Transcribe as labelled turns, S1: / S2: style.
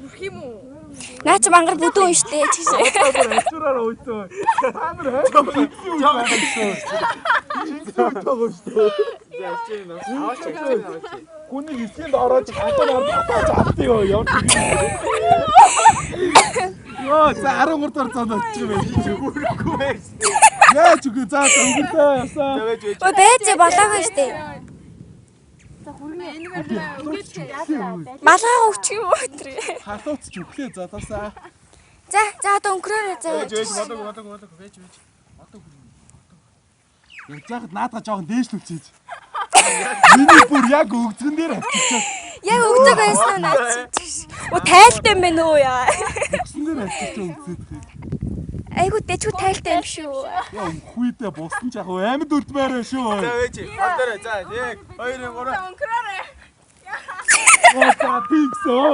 S1: хүрх юм уу?
S2: Наа чи мангар бүдүүн штэ чиш.
S3: Ачуураар уйцоо. Амар хайртай шүү. Хүнийг эсэнд ороод хатаар батаж авдгаа явж. Йоо, за 13 дахь цаанд очиж юм байна. Яаж үгүй за өнгөлөө явсан.
S2: Өө байж болоогүй штэ. Малгай өгч юм уу тэр.
S3: Халууц ч өглөө залаасаа.
S2: За одоо өнгөрөөрэй за.
S3: Байж. Яг жахад наадга жоохон дээшлүүлчихэж. Миний бүр яг өгцгөн дээр атчих.
S2: Яг өгдөг байсан уу наа чи. Өө тайлтай юм байна уу яа.
S3: Өгсөн дээр атчих өгцөд.
S2: Айгу дэчүү тайлтай юм шүү.
S3: Яа хүүдэ бусан ч яг амьд үрдмээр шүү.
S4: За байж. Ордорой. За 1 2 3.
S1: Өнгөрөөрэй.
S3: Оо за пиксоо.